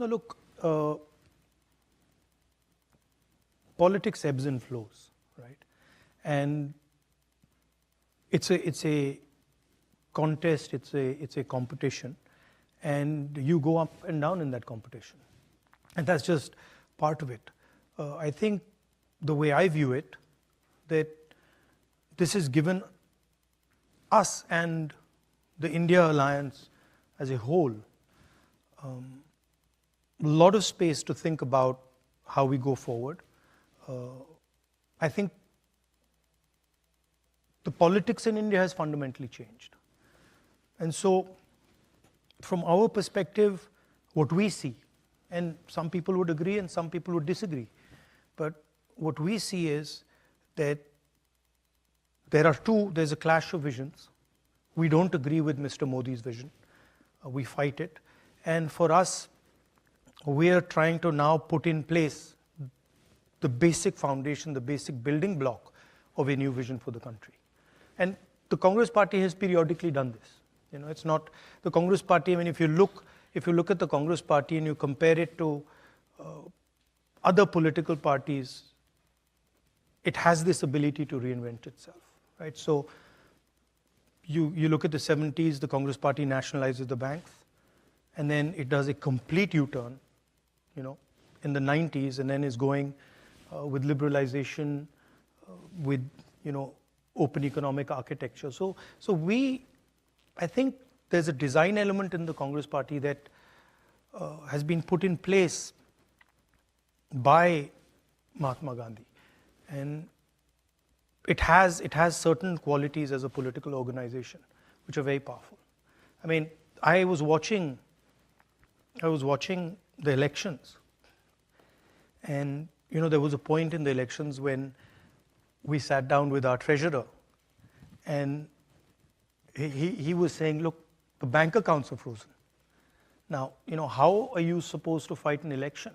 No, look, politics ebbs and flows, right? And it's a contest, it's a competition, and you go up and down in that competition, and that's just part of it. I think the way I view it, that this has given us and the India alliance as a whole a lot of space to think about how we go forward. I think the politics in India has fundamentally changed. And so, from our perspective, what we see, and some people would agree and some people would disagree, but what we see is that there's a clash of visions. We don't agree with Mr. Modi's vision. We fight it. And for us, we are trying to now put in place the basic foundation, the basic building block of a new vision for the country. And the Congress Party has periodically done this. You know, it's not the Congress Party. I mean, if you look at the Congress Party and you compare it to other political parties, it has this ability to reinvent itself, right? So you look at the 70s, the Congress Party nationalizes the banks, and then it does a complete U-turn, you know, in the 90s, and then is going with liberalization, with, you know, open economic architecture. So I think there's a design element in the Congress Party that has been put in place by Mahatma Gandhi, and it has certain qualities as a political organization which are very powerful. I mean, I was watching the elections, and you know, there was a point in the elections when we sat down with our treasurer, and he was saying, look, the bank accounts are frozen. Now, you know, how are you supposed to fight an election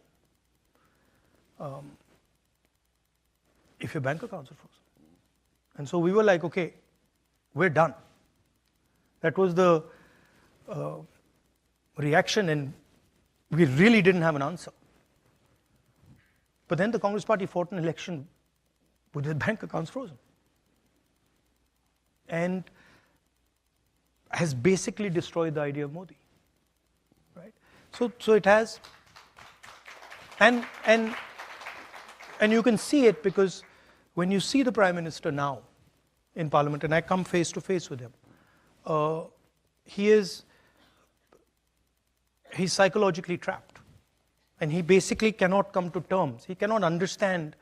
if your bank accounts are frozen? And so we were like, okay, we're done. That was the reaction, and we really didn't have an answer. But then the Congress Party fought an election with their bank accounts frozen, and has basically destroyed the idea of Modi, right? So it has, and you can see it because when you see the Prime Minister now in Parliament, and I come face to face with him, he's psychologically trapped, and he basically cannot come to terms. He cannot understand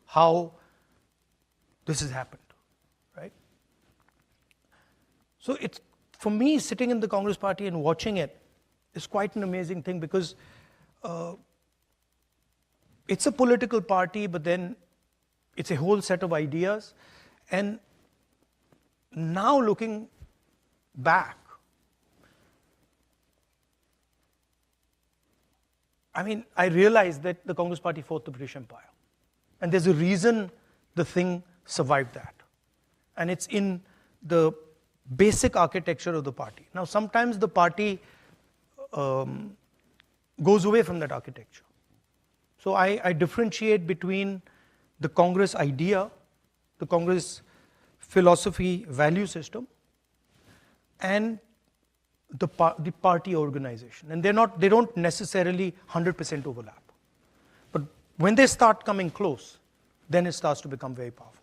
how this has happened, right? So it's, for me, sitting in the Congress Party and watching it is quite an amazing thing, because it's a political party, but then it's a whole set of ideas. And now looking back, I mean, I realized that the Congress Party fought the British Empire. And there's a reason the thing survived that. And it's in the basic architecture of the party. Now, sometimes the party goes away from that architecture. So I differentiate between the Congress idea, the Congress philosophy, value system, and the party organization. And they don't necessarily 100% overlap. But when they start coming close, then it starts to become very powerful.